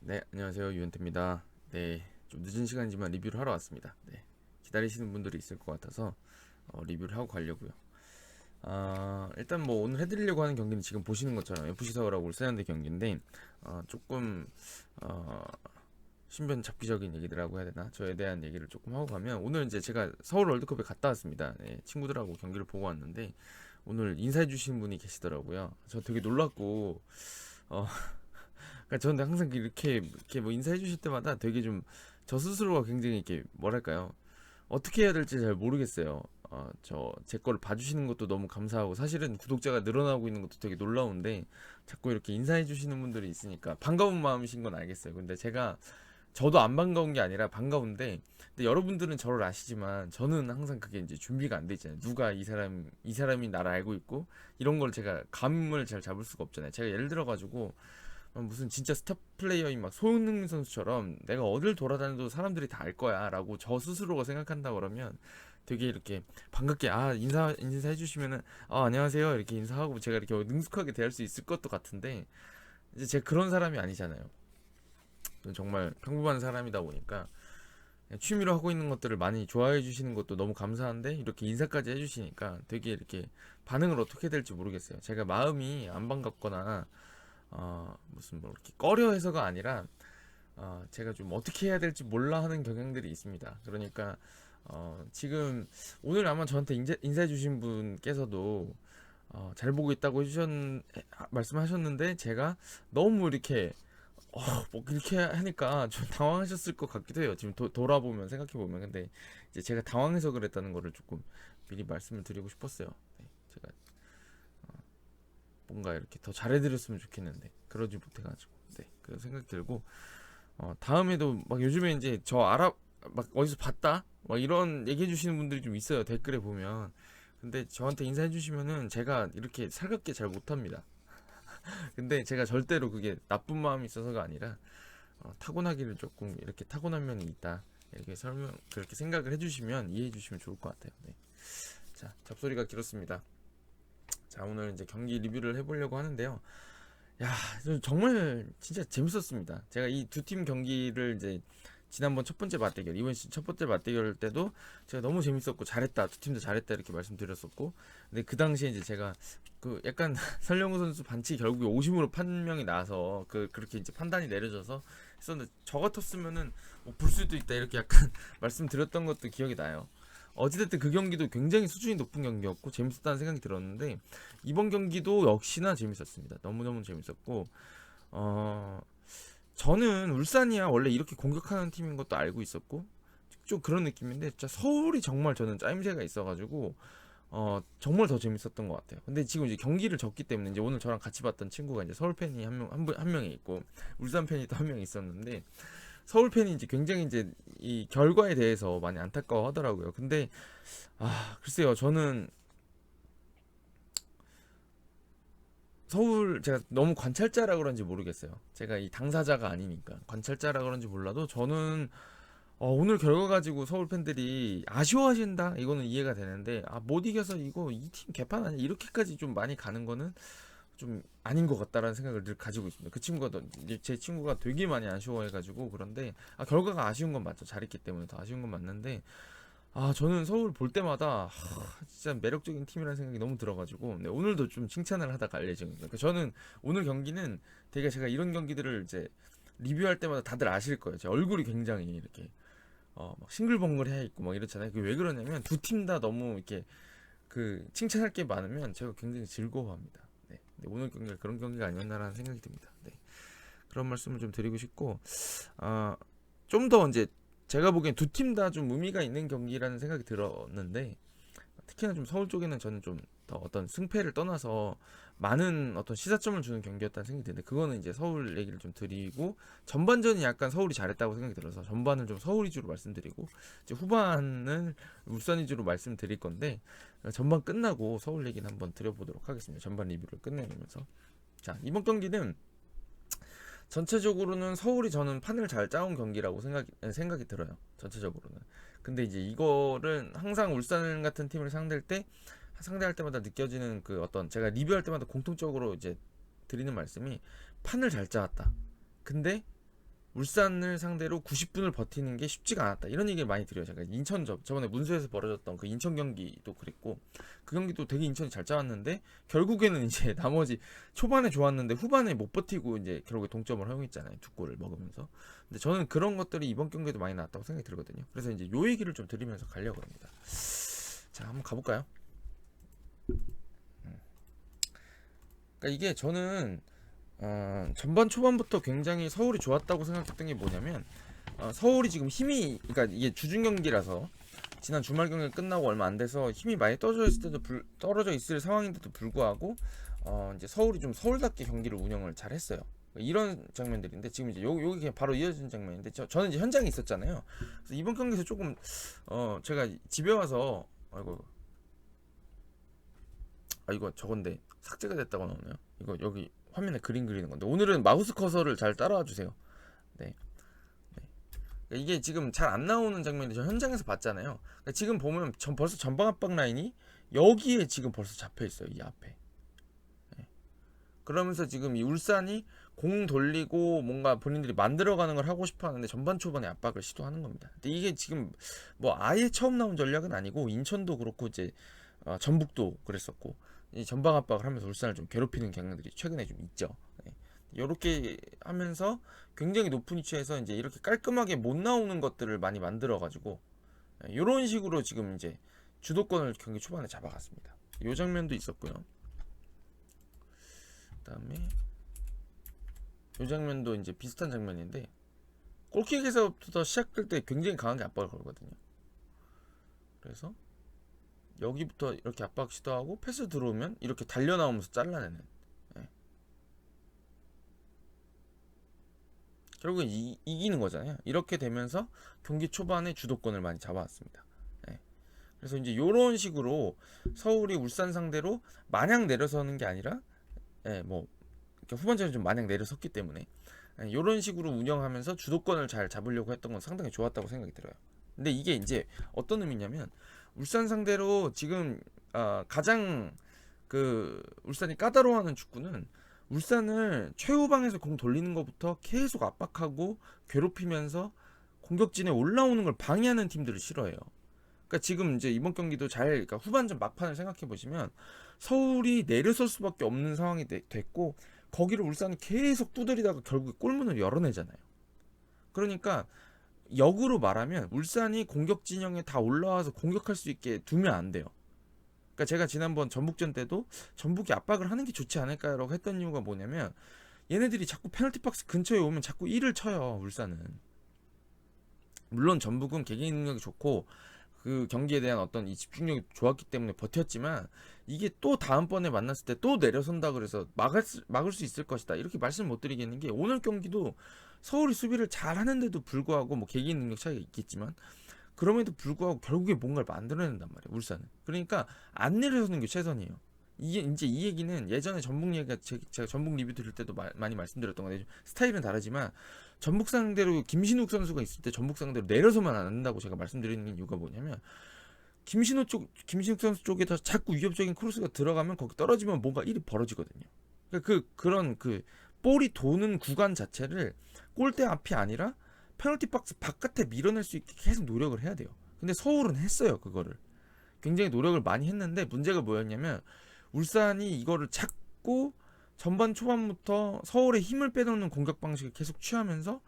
네, 안녕하세요. 유현태입니다. 네, 좀 늦은 시간이지만 리뷰를 하러 왔습니다. 네, 기다리시는 분들이 있을 것 같아서 리뷰를 하고 가려고요. 일단 뭐 오늘 해드리려고 하는 경기는 지금 보시는 것처럼 FC 서울하고 울산현대 경기인데 조금 어, 신변 잡기적인 얘기들하고 해야 되나? 저에 대한 얘기를 조금 하고 가면 오늘 이제 제가 서울 월드컵에 갔다 왔습니다. 네, 친구들하고 경기를 보고 왔는데 오늘 인사해 주신 분이 계시더라고요. 저 되게 놀랐고 어, 그러니까 저는 항상 이렇게 뭐 인사해 주실 때마다 되게 좀 저 스스로가 굉장히 이렇게 뭐랄까요, 어떻게 해야 될지 잘 모르겠어요. 저 제 거를 봐주시는 것도 너무 감사하고 사실은 구독자가 늘어나고 있는 것도 되게 놀라운데 자꾸 이렇게 인사해 주시는 분들이 있으니까 반가운 마음이신 건 알겠어요. 근데 제가 저도 안 반가운 게 아니라 반가운데, 근데 여러분들은 저를 아시지만 저는 항상 그게 이제 준비가 안 돼 있잖아요. 누가 이 사람이 나를 알고 있고 이런 걸 제가 감을 잘 잡을 수가 없잖아요. 제가 예를 들어 가지고 무슨 진짜 스타 플레이어인 막 손흥민 선수처럼 내가 어딜 돌아다녀도 사람들이 다 알 거야 라고 저 스스로가 생각한다 그러면 되게 이렇게 반갑게 인사해 주시면은 안녕하세요 이렇게 인사하고 제가 이렇게 능숙하게 대할 수 있을 것도 같은데, 이제 제가 그런 사람이 아니잖아요. 저는 정말 평범한 사람이다 보니까 그냥 취미로 하고 있는 것들을 많이 좋아해 주시는 것도 너무 감사한데 이렇게 인사까지 해주시니까 되게 이렇게 반응을 어떻게 될지 모르겠어요. 제가 마음이 안 반갑거나 무슨 뭐 이렇게 꺼려 해서가 아니라 제가 좀 어떻게 해야 될지 몰라 하는 경향들이 있습니다. 그러니까 지금 오늘 아마 저한테 인사해 주신 분께서도 잘 보고 있다고 말씀하셨는데 제가 너무 이렇게 뭐 이렇게 하니까 좀 당황하셨을 것 같기도 해요. 지금 돌아보면 생각해 보면, 근데 이제 제가 당황해서 그랬다는 거를 조금 미리 말씀을 드리고 싶었어요. 네, 제가 뭔가 이렇게 더 잘해드렸으면 좋겠는데 그러지 못해가지고, 네, 그런 생각 들고 다음에도 막 요즘에 이제 막 어디서 봤다 막 이런 얘기해 주시는 분들이 좀 있어요, 댓글에 보면. 근데 저한테 인사해 주시면은 제가 이렇게 살갑게 잘 못합니다. 근데 제가 절대로 그게 나쁜 마음이 있어서가 아니라 타고나기를 조금 이렇게 타고난 면이 있다 이렇게 그렇게 생각을 해주시면 이해해 주시면 좋을 것 같아요. 네. 자, 잡소리가 길었습니다. 자, 오늘 이제 경기 리뷰를 해보려고 하는데요. 야, 정말 진짜 재밌었습니다. 제가 이 두 팀 경기를 이제 지난번 첫 번째 맞대결, 이번 시즌 첫 번째 맞대결 때도 제가 너무 재밌었고 잘했다, 두 팀 다 잘했다 이렇게 말씀드렸었고, 근데 그 당시에 이제 제가 그 약간 설령우 선수 반칙 결국에 오심으로 판명이 나서 그렇게 이제 판단이 내려져서 했었는데, 저 같았으면은 뭐볼 수도 있다 이렇게 약간 말씀드렸던 것도 기억이 나요. 어찌됐든 그 경기도 굉장히 수준이 높은 경기였고 재밌었다는 생각이 들었는데, 이번 경기도 역시나 재밌었습니다. 너무너무 재밌었고, 어, 저는 울산이야 원래 이렇게 공격하는 팀인 것도 알고 있었고 좀 그런 느낌인데, 진짜 서울이 정말 저는 짜임새가 있어가지고 정말 더 재밌었던 것 같아요. 근데 지금 이제 경기를 졌기 때문에 이제 오늘 저랑 같이 봤던 친구가 이제 서울 팬이 한 명이 있고 울산 팬이 또 한 명 있었는데, 서울 팬이 이제 굉장히 이제 이 결과에 대해서 많이 안타까워 하더라고요. 근데 글쎄요, 저는 서울, 제가 너무 관찰자라 그런지 모르겠어요. 제가 이 당사자가 아니니까 관찰자라 그런지 몰라도 저는 오늘 결과 가지고 서울 팬들이 아쉬워하신다 이거는 이해가 되는데, 못 이겨서 이거 이 팀 개판 아니야 이렇게까지 좀 많이 가는 거는 좀 아닌 것 같다라는 생각을 늘 가지고 있습니다. 제 친구가 되게 많이 아쉬워해가지고. 그런데 결과가 아쉬운 건 맞죠. 잘했기 때문에 더 아쉬운 건 맞는데, 저는 서울 볼 때마다 진짜 매력적인 팀이라는 생각이 너무 들어가지고, 네, 오늘도 좀 칭찬을 하다 갈 예정입니다. 저는 오늘 경기는 되게, 제가 이런 경기들을 이제 리뷰할 때마다 다들 아실 거예요. 제 얼굴이 굉장히 이렇게 막 싱글벙글해 있고 막 이렇잖아요. 그게 왜 그러냐면 두 팀 다 너무 이렇게 칭찬할 게 많으면 제가 굉장히 즐거워합니다. 네. 근데 오늘 경기가 그런 경기가 아니었나라는 생각이 듭니다. 네. 그런 말씀을 좀 드리고 싶고, 좀 더 이제 제가 보기엔 두 팀 다 좀 의미가 있는 경기라는 생각이 들었는데, 특히나 좀 서울 쪽에는 저는 좀 더 어떤 승패를 떠나서 많은 어떤 시사점을 주는 경기였다는 생각이 드는데, 그거는 이제 서울 얘기를 좀 드리고, 전반전이 약간 서울이 잘했다고 생각이 들어서 전반을 좀 서울 위주로 말씀드리고 이제 후반은 울산 위주로 말씀드릴 건데, 전반 끝나고 서울 얘기는 한번 드려보도록 하겠습니다. 전반 리뷰를 끝내면서. 자, 이번 경기는 전체적으로는 서울이 저는 판을 잘 짜온 경기라고 생각이 들어요. 전체적으로는. 근데 이제 이거를 항상 울산 같은 팀을 상대할 때마다 느껴지는 그 어떤, 제가 리뷰할 때마다 공통적으로 이제 드리는 말씀이 판을 잘 짜왔다. 근데 울산을 상대로 90분을 버티는 게 쉽지가 않았다. 이런 얘기를 많이 드려요. 제가 저번에 문수에서 벌어졌던 그 인천 경기도 그랬고, 그 경기도 되게 인천이 잘 짜왔는데 결국에는 이제 나머지 초반에 좋았는데 후반에 못 버티고 이제 결국에 동점을 허용했잖아요. 두 골을 먹으면서. 근데 저는 그런 것들이 이번 경기에도 많이 나왔다고 생각이 들거든요. 그래서 이제 요 얘기를 좀 드리면서 가려고 합니다. 자, 한번 가볼까요? 그러니까 이게 저는 전반 초반부터 굉장히 서울이 좋았다고 생각했던 게 뭐냐면, 서울이 지금 힘이, 그러니까 이게 주중 경기라서 지난 주말 경기 끝나고 얼마 안 돼서 힘이 많이 떨어져 있을 상황인데도 불구하고 이제 서울이 좀 서울답게 경기를 운영을 잘 했어요. 이런 장면들인데, 지금 이제 요게 그냥 바로 이어진 장면인데, 저는 이제 현장에 있었잖아요. 그래서 이번 경기에서 조금 제가 집에 와서 이거 저건데 삭제가 됐다고 나오네요. 이거 여기 화면에 그림 그리는 건데, 오늘은 마우스 커서를 잘 따라와 주세요. 네. 그러니까 이게 지금 잘 안 나오는 장면인데 저 현장에서 봤잖아요. 그러니까 지금 보면 벌써 전방 압박 라인이 여기에 지금 벌써 잡혀 있어요. 이 앞에. 네. 그러면서 지금 이 울산이 공 돌리고 뭔가 본인들이 만들어가는 걸 하고 싶어 하는데 전반 초반에 압박을 시도하는 겁니다. 근데 이게 지금 뭐 아예 처음 나온 전략은 아니고, 인천도 그렇고 이제 전북도 그랬었고, 이 전방 압박을 하면서 울산을 좀 괴롭히는 경향들이 최근에 좀 있죠. 네. 이렇게 하면서 굉장히 높은 위치에서 이제 이렇게 깔끔하게 못 나오는 것들을 많이 만들어 가지고 이런 식으로 지금 이제 주도권을 경기 초반에 잡아갔습니다. 이 장면도 있었고요. 그다음에 이 장면도 이제 비슷한 장면인데, 골킥에서부터 시작될 때 굉장히 강하게 압박을 걸거든요. 그래서 여기부터 이렇게 압박 시도하고 패스 들어오면 이렇게 달려 나오면서 잘라내는. 예. 결국엔 이기는 거잖아요. 이렇게 되면서 경기 초반에 주도권을 많이 잡아왔습니다. 예. 그래서 이제 이런 식으로 서울이 울산 상대로 마냥 내려서는 게 아니라, 뭐 후반전에 좀 마냥 내려섰기 때문에 이런 식으로 운영하면서 주도권을 잘 잡으려고 했던 건 상당히 좋았다고 생각이 들어요. 근데 이게 이제 어떤 의미냐면, 울산 상대로 지금 가장 울산이 까다로워하는 축구는, 울산을 최후방에서 공 돌리는 것부터 계속 압박하고 괴롭히면서 공격진에 올라오는 걸 방해하는 팀들을 싫어해요. 그러니까 지금 이제 이번 경기도 그러니까 후반전 막판을 생각해 보시면 서울이 내려설 수밖에 없는 상황이 됐고, 거기를 울산이 계속 두드리다가 결국에 골문을 열어내잖아요. 그러니까 역으로 말하면 울산이 공격 진영에 다 올라와서 공격할 수 있게 두면 안 돼요. 그러니까 제가 지난번 전북전 때도 전북이 압박을 하는 게 좋지 않을까라고 했던 이유가 뭐냐면, 얘네들이 자꾸 페널티 박스 근처에 오면 자꾸 1을 쳐요. 울산은. 물론 전북은 개개인 능력이 좋고 그 경기에 대한 어떤 이 집중력이 좋았기 때문에 버텼지만, 이게 또 다음번에 만났을 때 또 내려선다 그래서 막을 수 있을 것이다 이렇게 말씀을 못 드리겠는 게, 오늘 경기도 서울이 수비를 잘 하는데도 불구하고, 뭐 개개인 능력 차이가 있겠지만 그럼에도 불구하고 결국에 뭔가를 만들어낸단 말이에요, 울산은. 그러니까 안 내려서는 게 최선이에요. 이게 이제 이 얘기는 예전에 전북 얘기가 제가 전북 리뷰 드릴 때도 많이 말씀드렸던 건데, 스타일은 다르지만 전북 상대로 김신욱 선수가 있을 때 전북 상대로 내려서만 안 한다고 제가 말씀드리는 이유가 뭐냐면, 김신욱 선수 쪽에다 자꾸 위협적인 크로스가 들어가면 거기 떨어지면 뭔가 일이 벌어지거든요. 그러니까 그런 볼이 도는 구간 자체를 골대 앞이 아니라 페널티 박스 바깥에 밀어낼 수 있게 계속 노력을 해야 돼요. 근데 서울은 했어요. 그거를 굉장히 노력을 많이 했는데, 문제가 뭐였냐면, 울산이 이거를 자꾸 전반 초반부터 서울의 힘을 빼놓는 공격 방식을 계속 취하면서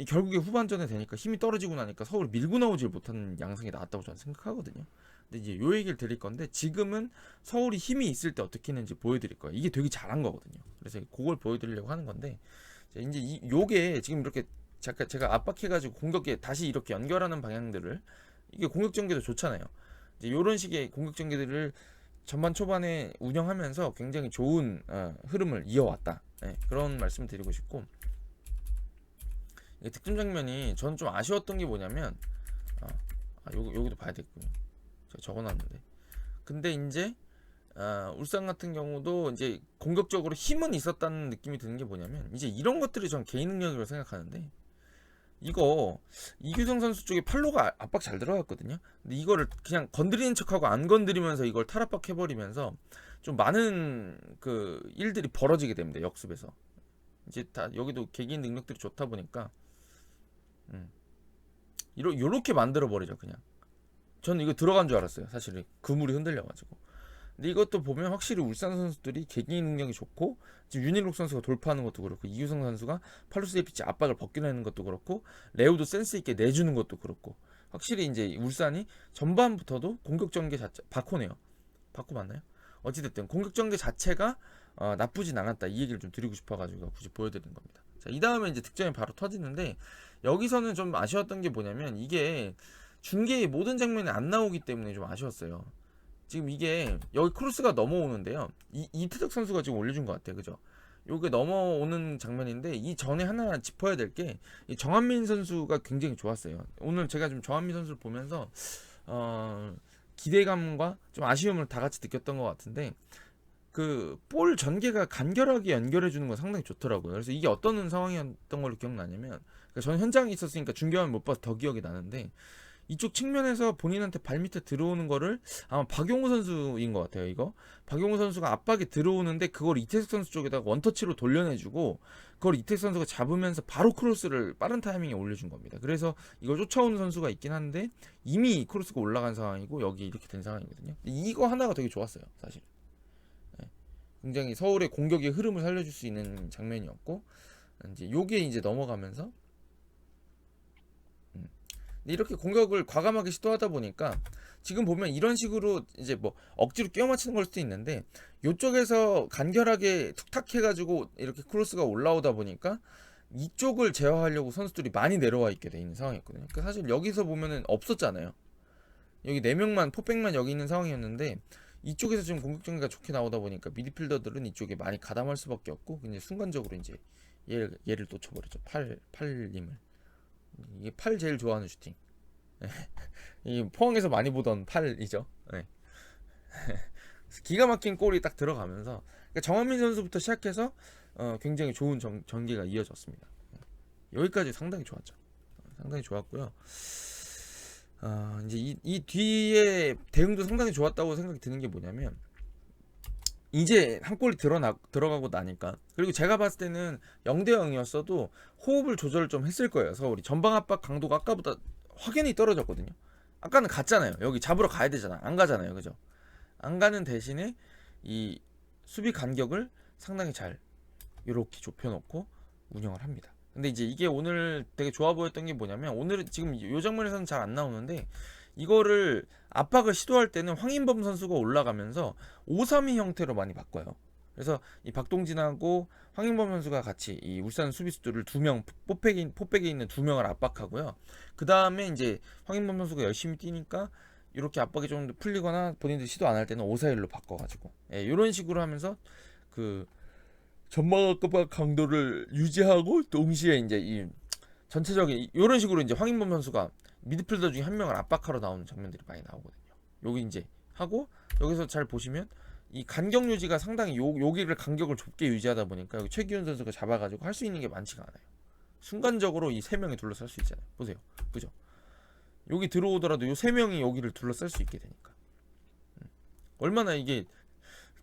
결국에 후반전에 되니까 힘이 떨어지고 나니까 서울이 밀고 나오질 못하는 양상이 나왔다고 저는 생각하거든요. 근데 이제 요 얘기를 드릴 건데, 지금은 서울이 힘이 있을 때 어떻게 했는지 보여드릴 거예요. 이게 되게 잘한 거거든요. 그래서 그걸 보여드리려고 하는 건데, 이제 요게 지금 이렇게 제가 압박해가지고 공격에 다시 이렇게 연결하는 방향들을, 이게 공격 전개도 좋잖아요. 이제 요런 식의 공격 전개들을 전반 초반에 운영하면서 굉장히 좋은 흐름을 이어왔다. 그런 말씀을 드리고 싶고, 득점 장면이 저는 좀 아쉬웠던 게 뭐냐면, 여기도 봐야 되겠군요. 제가 적어놨는데. 근데 이제 울산 같은 경우도 이제 공격적으로 힘은 있었다는 느낌이 드는 게 뭐냐면, 이제 이런 것들이 전 개인 능력이라고 생각하는데, 이거 이규성 선수 쪽에 팔로가 압박 잘 들어갔거든요. 근데 이거를 그냥 건드리는 척하고 안 건드리면서 이걸 탈압박 해버리면서 좀 많은 일들이 벌어지게 됩니다. 역습에서. 이제 다 여기도 개개인 능력들이 좋다 보니까 요렇게 만들어 버리죠 그냥. 저는 이거 들어간 줄 알았어요 사실. 그물이 흔들려가지고. 근데 이것도 보면 확실히 울산 선수들이 개개인 능력이 좋고, 지금 윤일록 선수가 돌파하는 것도 그렇고, 이규성 선수가 팔루스의 피치 압박을 벗겨내는 것도 그렇고, 레오도 센스 있게 내주는 것도 그렇고, 확실히 이제 울산이 전반부터도 공격 전개 자체, 바코네요. 바코 맞나요? 어찌됐든 공격 전개 자체가 나쁘진 않았다, 이 얘기를 좀 드리고 싶어가지고 굳이 보여드리는 겁니다. 자, 이 다음에 이제 득점이 바로 터지는데, 여기서는 좀 아쉬웠던 게 뭐냐면, 이게 중계의 모든 장면이 안 나오기 때문에 좀 아쉬웠어요. 지금 이게 여기 크로스가 넘어오는데요. 이태석 선수가 지금 올려준 것 같아요, 그죠? 요게 넘어오는 장면인데, 이 전에 하나 짚어야 될 게 정한민 선수가 굉장히 좋았어요. 오늘 제가 좀 정한민 선수를 보면서 기대감과 좀 아쉬움을 다 같이 느꼈던 것 같은데, 그 볼 전개가 간결하게 연결해 주는 건 상당히 좋더라고요. 그래서 이게 어떤 상황이었던 걸로 기억나냐면, 그러니까 저는 현장에 있었으니까 중계화면 못 봐서 더 기억이 나는데, 이쪽 측면에서 본인한테 발 밑에 들어오는 거를 아마 박용우 선수인 것 같아요. 이거 박용우 선수가 압박에 들어오는데 그걸 이태석 선수 쪽에다가 원터치로 돌려내주고, 그걸 이태석 선수가 잡으면서 바로 크로스를 빠른 타이밍에 올려준 겁니다. 그래서 이걸 쫓아오는 선수가 있긴 한데 이미 크로스가 올라간 상황이고 여기 이렇게 된 상황이거든요. 이거 하나가 되게 좋았어요 사실. 네. 굉장히 서울의 공격의 흐름을 살려줄 수 있는 장면이었고, 이제 요게 이제 넘어가면서 이렇게 공격을 과감하게 시도하다 보니까 지금 보면 이런 식으로 이제 뭐 억지로 끼워 맞추는 걸 수도 있는데, 이쪽에서 간결하게 툭탁 해가지고 이렇게 크로스가 올라오다 보니까 이쪽을 제어하려고 선수들이 많이 내려와 있게 돼 있는 상황이었거든요. 그러니까 사실 여기서 보면은 없었잖아요. 여기 4명만 포백만 여기 있는 상황이었는데, 이쪽에서 지금 공격 전개가 좋게 나오다 보니까 미드필더들은 이쪽에 많이 가담할 수밖에 없고, 이제 순간적으로 이제 얘를 놓쳐버렸죠. 팔님을. 이게 팔 제일 좋아하는 슈팅. 이 포항에서 많이 보던 팔이죠. 네. 기가 막힌 골이 딱 들어가면서, 그러니까 정한민 선수부터 시작해서 굉장히 좋은 전개가 이어졌습니다. 여기까지 상당히 좋았죠. 상당히 좋았고요. 이제 이 뒤에 대응도 상당히 좋았다고 생각이 드는 게 뭐냐면, 이제 한 골이 들어가고 나니까, 그리고 제가 봤을 때는 0대 0이었어도 호흡을 조절을 좀 했을 거예요. 서울이 전방 압박 강도가 아까보다 확연히 떨어졌거든요. 아까는 갔잖아요. 여기 잡으러 가야 되잖아. 안 가잖아요, 그죠? 안 가는 대신에 이 수비 간격을 상당히 잘 이렇게 좁혀놓고 운영을 합니다. 근데 이제 이게 오늘 되게 좋아 보였던 게 뭐냐면, 오늘은 지금 이 장면에서는 잘 안 나오는데, 이거를 압박을 시도할 때는 황인범 선수가 올라가면서 5-3-2 형태로 많이 바꿔요. 그래서 이 박동진하고 황인범 선수가 같이 이 울산 수비수들을 2명, 포백에 있는 2명을 압박하고요. 그 다음에 이제 황인범 선수가 열심히 뛰니까 이렇게 압박이 좀 풀리거나 본인들 시도 안 할 때는 5-4-1로 바꿔가지고, 이런 식으로 하면서 그 전방 압박 강도를 유지하고, 동시에 이제 이 전체적인 이런 식으로 이제 황인범 선수가 미드필더 중에 한 명을 압박하러 나오는 장면들이 많이 나오거든요. 여기 이제 하고, 여기서 잘 보시면 이 간격 유지가 상당히 여기를 간격을 좁게 유지하다 보니까 여기 최기훈 선수가 잡아가지고 할 수 있는 게 많지가 않아요. 순간적으로 이 3명이 둘러쌀 수 있잖아요. 보세요, 그죠? 여기 들어오더라도 이 3명이 여기를 둘러쌀 수 있게 되니까 얼마나 이게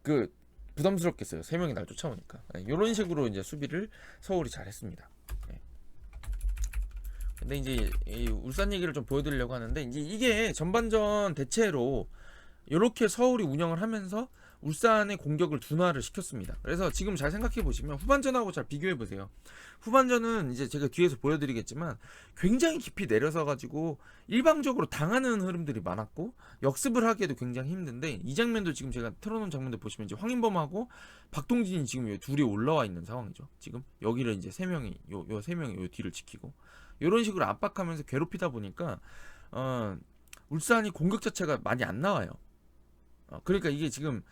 그 부담스럽겠어요. 3명이 날 쫓아오니까. 이런 식으로 이제 수비를 서울이 잘했습니다. 근데 이제 이 울산 얘기를 좀 보여드리려고 하는데, 이제 이게 전반전 대체로 이렇게 서울이 운영을 하면서 울산의 공격을 둔화를 시켰습니다. 그래서 지금 잘 생각해 보시면 후반전하고 잘 비교해 보세요. 후반전은 이제 제가 뒤에서 보여드리겠지만 굉장히 깊이 내려서 가지고 일방적으로 당하는 흐름들이 많았고, 역습을 하기에도 굉장히 힘든데, 이 장면도 지금 제가 틀어놓은 장면들 보시면 이제 황인범하고 박동진이 지금 둘이 올라와 있는 상황이죠. 지금 여기를 이제 3명이 요 3명이 요 뒤를 지키고 이런 식으로 압박하면서 괴롭히다 보니까 울산이 공격 자체가 많이 안 나와요. 그러니까 이게 지금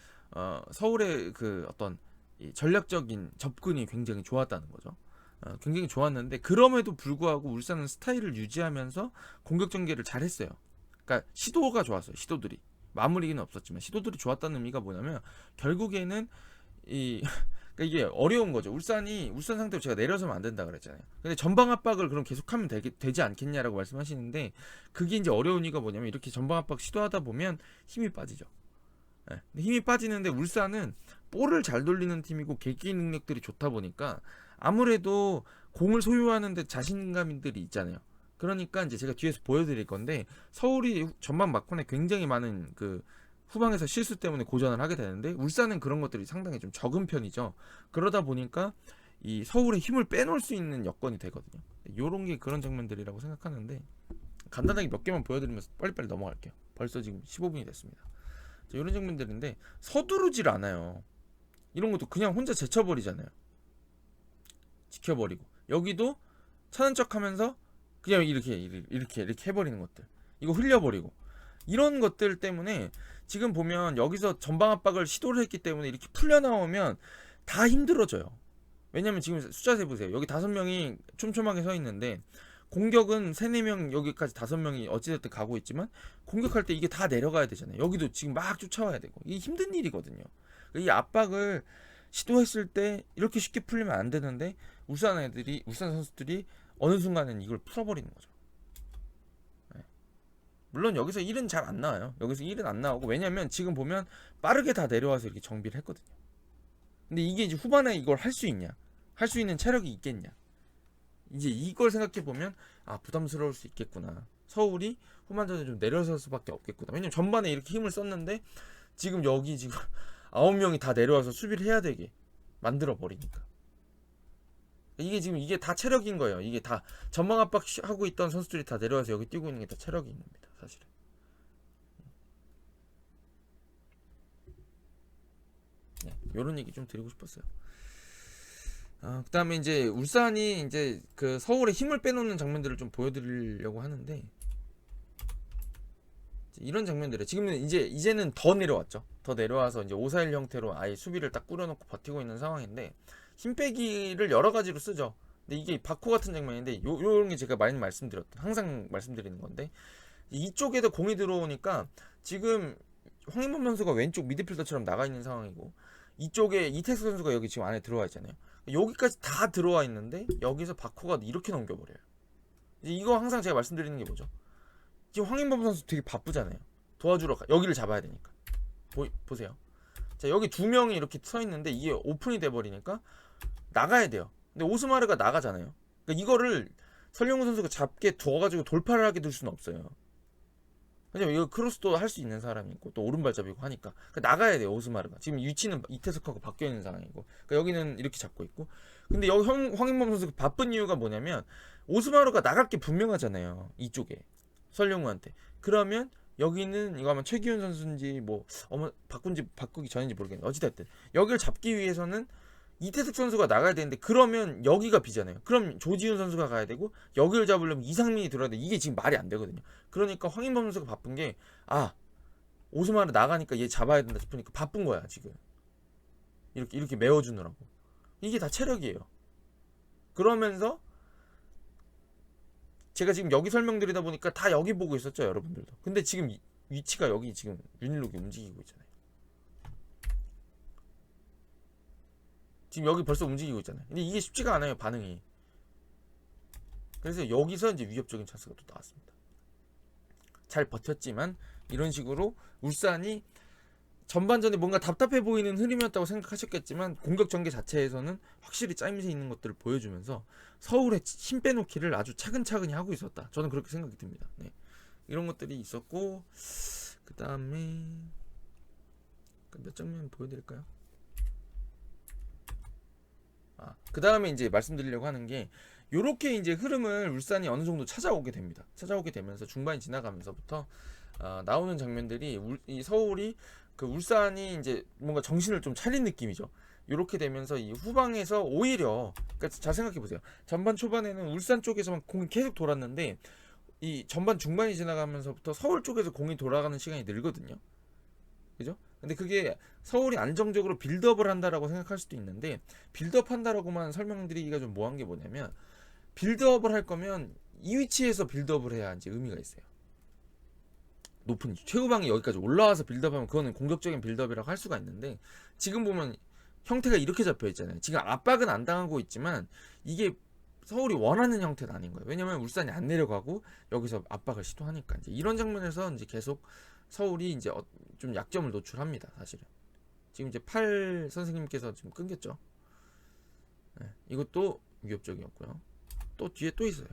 서울의 그 어떤 이 전략적인 접근이 굉장히 좋았다는 거죠. 굉장히 좋았는데, 그럼에도 불구하고 울산은 스타일을 유지하면서 공격 전개를 잘했어요. 그러니까 시도가 좋았어요. 시도들이 마무리는 없었지만 시도들이 좋았다는 의미가 뭐냐면, 결국에는 이 그러니까 이게 어려운 거죠. 울산 상태로 제가 내려서면 안 된다 그랬잖아요. 근데 전방 압박을 그럼 계속하면 되지 않겠냐라고 말씀하시는데, 그게 이제 어려운 이유가 뭐냐면, 이렇게 전방 압박 시도하다 보면 힘이 빠지죠. 힘이 빠지는데 울산은 볼을 잘 돌리는 팀이고 개개인 능력들이 좋다 보니까 아무래도 공을 소유하는데 자신감들이 있잖아요. 그러니까 이제 제가 뒤에서 보여드릴 건데 서울이 전반 막판에 굉장히 많은 그 후방에서 실수 때문에 고전을 하게 되는데 울산은 그런 것들이 상당히 좀 적은 편이죠. 그러다 보니까 이 서울의 힘을 빼놓을 수 있는 여건이 되거든요. 요런 게 그런 장면들이라고 생각하는데 간단하게 몇 개만 보여드리면서 빨리빨리 넘어갈게요. 벌써 지금 15분이 됐습니다. 자, 이런 장면들인데 서두르질 않아요. 이런 것도 그냥 혼자 제쳐버리잖아요. 지켜버리고 여기도 차는 척하면서 그냥 이렇게 해버리는 것들, 이거 흘려버리고 이런 것들 때문에 지금 보면 여기서 전방 압박을 시도를 했기 때문에 이렇게 풀려 나오면 다 힘들어져요. 왜냐면 지금 숫자 세보세요. 여기 5명이 촘촘하게 서 있는데 공격은 3, 4명, 여기까지 5명이 어찌됐든 가고 있지만 공격할 때 이게 다 내려가야 되잖아요. 여기도 지금 막 쫓아와야 되고 이게 힘든 일이거든요. 이 압박을 시도했을 때 이렇게 쉽게 풀리면 안 되는데 울산 선수들이 어느 순간은 이걸 풀어버리는 거죠. 네. 물론 여기서 1은 잘 안 나와요. 여기서 1은 안 나오고, 왜냐면 지금 보면 빠르게 다 내려와서 이렇게 정비를 했거든요. 근데 이게 이제 후반에 이걸 할 수 있냐, 할 수 있는 체력이 있겠냐, 이제 이걸 생각해 보면 아, 부담스러울 수 있겠구나. 서울이 후반전에 좀 내려설 수밖에 없겠구나. 왜냐면 전반에 이렇게 힘을 썼는데 지금 여기 지금 9명이 다 내려와서 수비를 해야 되게 만들어 버리니까 이게 지금 이게 다 체력인 거예요. 이게 다 전방 압박하고 있던 선수들이 다 내려와서 여기 뛰고 있는 게 다 체력인 겁니다, 사실은. 네, 요런 얘기 좀 드리고 싶었어요. 그다음에 이제 울산이 이제 그 서울의 힘을 빼놓는 장면들을 좀 보여드리려고 하는데, 이런 장면들에 지금은 이제는 더 내려왔죠. 더 내려와서 이제 5-4-1 형태로 아예 수비를 딱 꾸려놓고 버티고 있는 상황인데 힘 빼기를 여러 가지로 쓰죠. 근데 이게 바코 같은 장면인데 요런 게 제가 많이 말씀드렸던, 항상 말씀드리는 건데, 이쪽에도 공이 들어오니까 지금 황인범 선수가 왼쪽 미드필더처럼 나가 있는 상황이고 이쪽에 이태수 선수가 여기 지금 안에 들어와 있잖아요. 여기까지 다 들어와 있는데 여기서 바코가 이렇게 넘겨버려요. 이제 이거 항상 제가 말씀드리는 게 뭐죠? 지금 황인범 선수 되게 바쁘잖아요. 도와주러 여기를 잡아야 되니까. 보세요. 자, 여기 2명이 이렇게 서 있는데 이게 오픈이 돼 버리니까 나가야 돼요. 근데 오스마르가 나가잖아요. 그러니까 이거를 설령우 선수가 잡게 두어가지고 돌파를 하게 둘 수는 없어요. 왜냐면 이거 크로스도 할 수 있는 사람이 있고 또 오른발잡이고 하니까 그러니까 나가야 돼요, 오스마르가. 지금 위치는 이태석하고 바뀌어 있는 상황이고, 그러니까 여기는 이렇게 잡고 있고. 근데 여기 황인범 선수가 바쁜 이유가 뭐냐면 오스마르가 나갈 게 분명하잖아요, 이쪽에 설령우한테. 그러면 여기는 이거 아마 최기훈 선수인지 뭐 바꾸기 전인지 모르겠는데 어찌됐든 여기를 잡기 위해서는 이태석 선수가 나가야 되는데, 그러면 여기가 비잖아요. 그럼 조지훈 선수가 가야 되고 여기를 잡으려면 이상민이 들어야 돼. 이게 지금 말이 안 되거든요. 그러니까 황인범 선수가 바쁜 게, 오스마르 나가니까 얘 잡아야 된다 싶으니까 바쁜 거야 지금. 이렇게 메워주느라고. 이게 다 체력이에요. 그러면서 제가 지금 여기 설명드리다 보니까 다 여기 보고 있었죠, 여러분들도. 근데 지금 위치가 여기 지금 윤일록이 움직이고 있잖아요. 지금 여기 벌써 움직이고 있잖아요. 근데 이게 쉽지가 않아요, 반응이. 그래서 여기서 이제 위협적인 찬스가 또 나왔습니다. 잘 버텼지만 이런 식으로 울산이 전반전에 뭔가 답답해 보이는 흐름이었다고 생각하셨겠지만 공격 전개 자체에서는 확실히 짜임새 있는 것들을 보여주면서 서울의 힘 빼놓기를 아주 차근차근히 하고 있었다. 저는 그렇게 생각이 듭니다. 네. 이런 것들이 있었고, 그 다음에 몇 장면 보여드릴까요? 그 다음에 이제 말씀드리려고 하는 게, 요렇게 이제 흐름을 울산이 어느 정도 찾아오게 됩니다. 찾아오게 되면서 중반이 지나가면서부터 나오는 장면들이 이 서울이 그 울산이 이제 뭔가 정신을 좀 차린 느낌이죠. 요렇게 되면서 이 후방에서 오히려, 그러니까 잘 생각해 보세요. 전반 초반에는 울산 쪽에서만 공이 계속 돌았는데 이 전반 중반이 지나가면서부터 서울 쪽에서 공이 돌아가는 시간이 늘거든요. 그죠? 근데 그게 서울이 안정적으로 빌드업을 한다라고 생각할 수도 있는데, 빌드업 한다라고만 설명드리기가 좀 뭐한 게 뭐냐면, 빌드업을 할 거면 이 위치에서 빌드업을 해야 이제 의미가 있어요. 높은 최후방이 여기까지 올라와서 빌드업하면 그거는 공격적인 빌드업이라고 할 수가 있는데, 지금 보면 형태가 이렇게 잡혀 있잖아요. 지금 압박은 안 당하고 있지만 이게 서울이 원하는 형태는 아닌 거예요. 왜냐면 울산이 안 내려가고 여기서 압박을 시도하니까. 이제 이런 장면에서 이제 계속 서울이 이제 좀 약점을 노출합니다, 사실은. 지금 이제 8 선생님께서 지금 끊겼죠. 네, 이것도 위협적이었고요. 또 뒤에 또 있어요.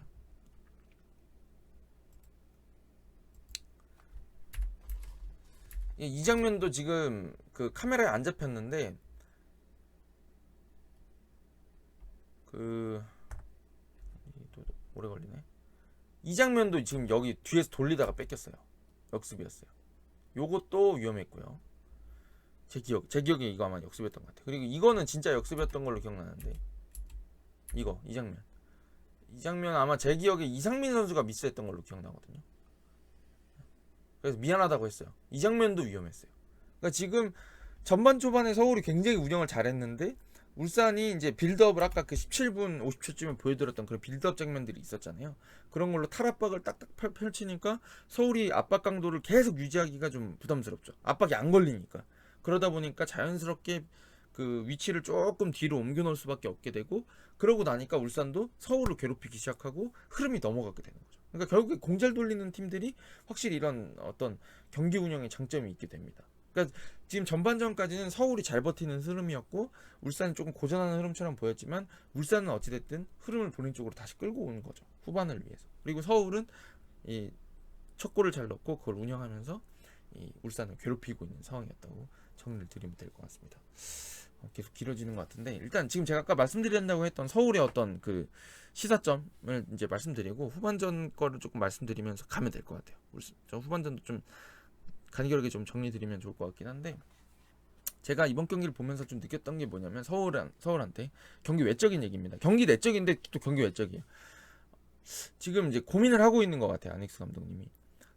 이 장면도 지금 그 카메라에 안 잡혔는데 그 또 오래 걸리네. 이 장면도 지금 여기 뒤에서 돌리다가 뺏겼어요. 역습이었어요. 요것도 위험했고요. 제 기억에 이거 아마 역습이었던 것 같아요. 그리고 이거는 진짜 역습이었던 걸로 기억나는데 이 장면 아마 제 기억에 이상민 선수가 미스했던 걸로 기억나거든요. 그래서 미안하다고 했어요. 이 장면도 위험했어요. 그러니까 지금 전반 초반에 서울이 굉장히 운영을 잘했는데 울산이 이제 빌드업을 아까 그 17분 50초쯤에 보여드렸던 그런 빌드업 장면들이 있었잖아요. 그런 걸로 탈압박을 딱딱 펼치니까 서울이 압박 강도를 계속 유지하기가 좀 부담스럽죠. 압박이 안 걸리니까. 그러다 보니까 자연스럽게 그 위치를 조금 뒤로 옮겨 놓을 수밖에 없게 되고, 그러고 나니까 울산도 서울을 괴롭히기 시작하고 흐름이 넘어가게 되는 거죠. 그러니까 결국에 공잘 돌리는 팀들이 확실히 이런 어떤 경기 운영에 장점이 있게 됩니다. 그러니까 지금 전반전까지는 서울이 잘 버티는 흐름이었고 울산이 조금 고전하는 흐름처럼 보였지만 울산은 어찌됐든 흐름을 본인 쪽으로 다시 끌고 오는 거죠. 후반을 위해서. 그리고 서울은 이 첫 골을 잘 넣고 그걸 운영하면서 이 울산을 괴롭히고 있는 상황이었다고 정리를 드리면 될 것 같습니다. 계속 길어지는 것 같은데 일단 지금 제가 아까 말씀드린다고 했던 서울의 어떤 그 시사점을 이제 말씀드리고 후반전 거를 조금 말씀드리면서 가면 될 것 같아요. 저 후반전도 좀 간결하게 좀 정리드리면 좋을 것 같긴 한데, 제가 이번 경기를 보면서 좀 느꼈던 게 뭐냐면 서울한테 경기 외적인 얘기입니다. 경기 내적인데 또 경기 외적이에요. 지금 이제 고민을 하고 있는 것 같아요. 안익수 감독님이.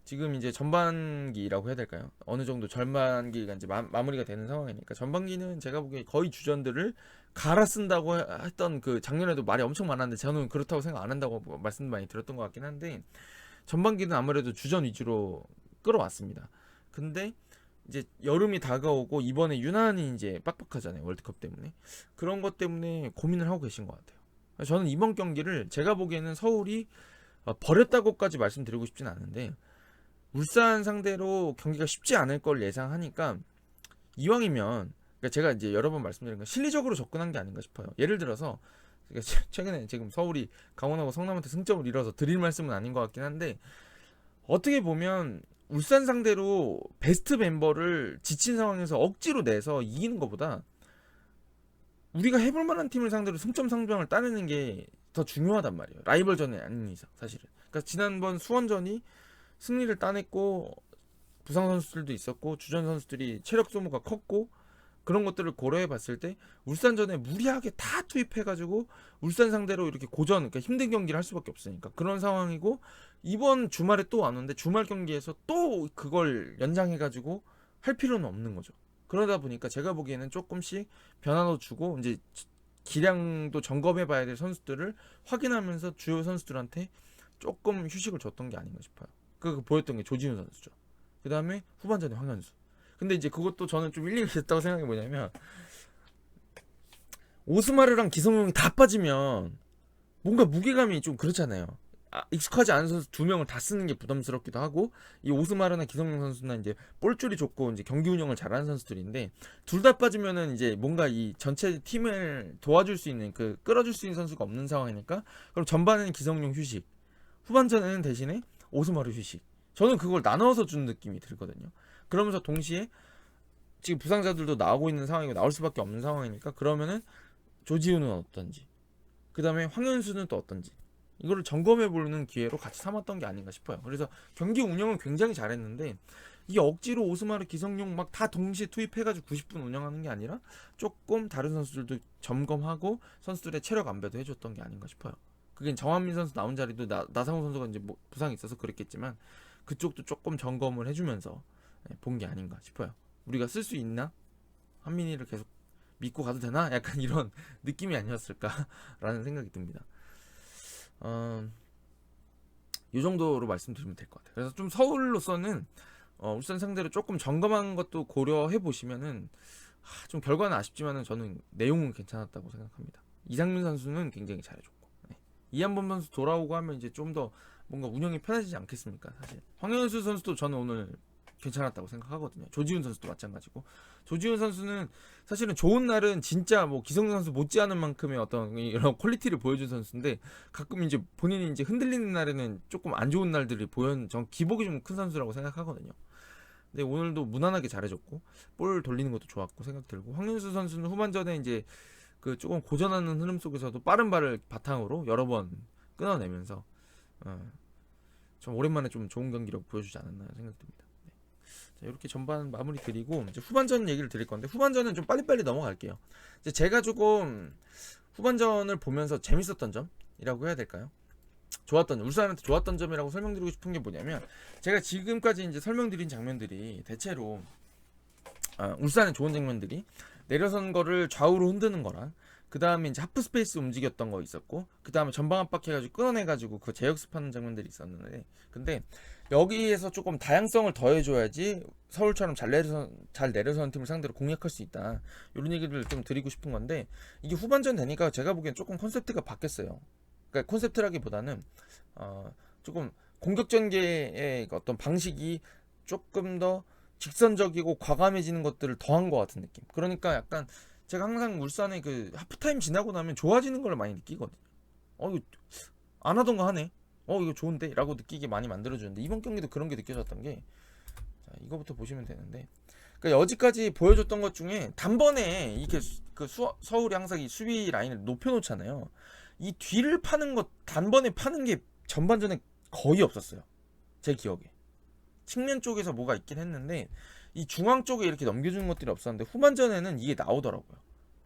지금 이제 전반기라고 해야 될까요? 어느 정도 전반기가 이제 마무리가 되는 상황이니까 전반기는 제가 보기에 거의 주전들을 갈아 쓴다고 했던 그 작년에도 말이 엄청 많았는데 저는 그렇다고 생각 안 한다고 말씀 많이 들었던 것 같긴 한데, 전반기는 아무래도 주전 위주로 끌어왔습니다. 근데 이제 여름이 다가오고 이번에 유난히 이제 빡빡하잖아요. 월드컵 때문에. 그런 것 때문에 고민을 하고 계신 것 같아요. 저는 이번 경기를 제가 보기에는 서울이 버렸다고까지 말씀드리고 싶진 않은데 울산 상대로 경기가 쉽지 않을 걸 예상하니까 이왕이면, 그러니까 제가 이제 여러 번 말씀드린 건 실리적으로 접근한 게 아닌가 싶어요. 예를 들어서 최근에 지금 서울이 강원하고 성남한테 승점을 잃어서 드릴 말씀은 아닌 것 같긴 한데, 어떻게 보면 울산 상대로 베스트 멤버를 지친 상황에서 억지로 내서 이기는 것보다 우리가 해볼 만한 팀을 상대로 승점 상병을 따내는 게 더 중요하단 말이에요. 라이벌전이 아닌 이상 사실은. 그러니까 지난번 수원전이 승리를 따냈고 부상 선수들도 있었고 주전 선수들이 체력 소모가 컸고 그런 것들을 고려해 봤을 때 울산전에 무리하게 다 투입해가지고 울산 상대로 이렇게 고전, 그러니까 힘든 경기를 할 수밖에 없으니까 그런 상황이고, 이번 주말에 또 왔는데 주말 경기에서 또 그걸 연장해가지고 할 필요는 없는 거죠. 그러다 보니까 제가 보기에는 조금씩 변화도 주고 이제 기량도 점검해 봐야 될 선수들을 확인하면서 주요 선수들한테 조금 휴식을 줬던 게 아닌가 싶어요. 그 보였던 게 조진우 선수죠. 그 다음에 후반전에 황현수. 근데 이제 그것도 저는 좀 일리가 있었다고 생각이 뭐냐면, 오스마르랑 기성용이 다 빠지면 뭔가 무게감이 좀 그렇잖아요. 익숙하지 않은 선수 두 명을 다 쓰는 게 부담스럽기도 하고, 이 오스마르나 기성용 선수나 이제 볼줄이 좋고 이제 경기 운영을 잘하는 선수들인데 둘 다 빠지면은 이제 뭔가 이 전체 팀을 도와줄 수 있는 그 끌어줄 수 있는 선수가 없는 상황이니까, 그럼 전반에는 기성용 휴식, 후반전에는 대신에 오스마르 휴식. 저는 그걸 나눠서 준 느낌이 들거든요. 그러면서 동시에 지금 부상자들도 나오고 있는 상황이고 나올 수밖에 없는 상황이니까, 그러면은 조지우는 어떤지, 그 다음에 황현수는 또 어떤지, 이거를 점검해보는 기회로 같이 삼았던 게 아닌가 싶어요. 그래서 경기 운영은 굉장히 잘했는데 이게 억지로 오스마르 기성용 막 다 동시에 투입해가지고 90분 운영하는 게 아니라 조금 다른 선수들도 점검하고 선수들의 체력 안배도 해줬던 게 아닌가 싶어요. 그게 정한민 선수 나온 자리도 나상호 선수가 이제 뭐 부상이 있어서 그랬겠지만 그쪽도 조금 점검을 해주면서 본 게 아닌가 싶어요. 우리가 쓸 수 있나? 한민이를 계속 믿고 가도 되나? 약간 이런 느낌이 아니었을까라는 생각이 듭니다. 이 정도로 말씀드리면 될 것 같아요. 그래서 좀 서울로서는 울산 상대로 조금 점검한 것도 고려해 보시면은 좀 결과는 아쉽지만은 저는 내용은 괜찮았다고 생각합니다. 이상민 선수는 굉장히 잘해줬고, 이한범 선수 돌아오고 하면 이제 좀 더 뭔가 운영이 편해지지 않겠습니까? 사실 황현수 선수도 저는 오늘 괜찮았다고 생각하거든요. 조지훈 선수도 마찬가지고, 조지훈 선수는 사실은 좋은 날은 진짜 뭐 기성용 선수 못지않은 만큼의 어떤 이런 퀄리티를 보여준 선수인데, 가끔 이제 본인이 이제 흔들리는 날에는 조금 안 좋은 날들이 전 기복이 좀 큰 선수라고 생각하거든요. 근데 오늘도 무난하게 잘해줬고 볼 돌리는 것도 좋았고 생각 들고, 황윤수 선수는 후반전에 이제 그 조금 고전하는 흐름 속에서도 빠른 발을 바탕으로 여러 번 끊어내면서 좀 오랜만에 좀 좋은 경기력 보여주지 않았나 생각됩니다. 네. 자, 이렇게 전반 마무리 드리고 이제 후반전 얘기를 드릴 건데, 후반전은 좀 빨리빨리 넘어갈게요. 이제 제가 조금 후반전을 보면서 재밌었던 점이라고 해야 될까요? 좋았던 점, 울산한테 좋았던 점이라고 설명드리고 싶은 게 뭐냐면, 제가 지금까지 이제 설명드린 장면들이 대체로 울산의 좋은 장면들이 내려선 거를 좌우로 흔드는 거랑, 그 다음에 이제 하프 스페이스 움직였던 거 있었고, 그 다음에 전방 압박해가지고 끊어내가지고 그 재역습하는 장면들이 있었는데, 근데 여기에서 조금 다양성을 더해줘야지 서울처럼 잘 내려서는 팀을 상대로 공략할 수 있다, 이런 얘기를 좀 드리고 싶은 건데, 이게 후반전 되니까 제가 보기엔 조금 컨셉트가 바뀌었어요. 그러니까 콘셉트라기보다는 조금 공격 전개의 어떤 방식이 조금 더 직선적이고 과감해지는 것들을 더한 것 같은 느낌. 그러니까 약간 제가 항상 울산의 그 하프타임 지나고 나면 좋아지는 걸 많이 느끼거든요. 이거 안 하던 거 하네. 이거 좋은데? 라고 느끼게 많이 만들어주는데, 이번 경기도 그런 게 느껴졌던 게, 자, 이거부터 보시면 되는데, 그러니까 여지까지 보여줬던 것 중에 단번에 이렇게 그 서울이 항상 이 수비 라인을 높여놓잖아요. 이 뒤를 파는 것, 단번에 파는 게 전반전에 거의 없었어요, 제 기억에. 측면 쪽에서 뭐가 있긴 했는데 이 중앙 쪽에 이렇게 넘겨주는 것들이 없었는데, 후반전에는 이게 나오더라고요.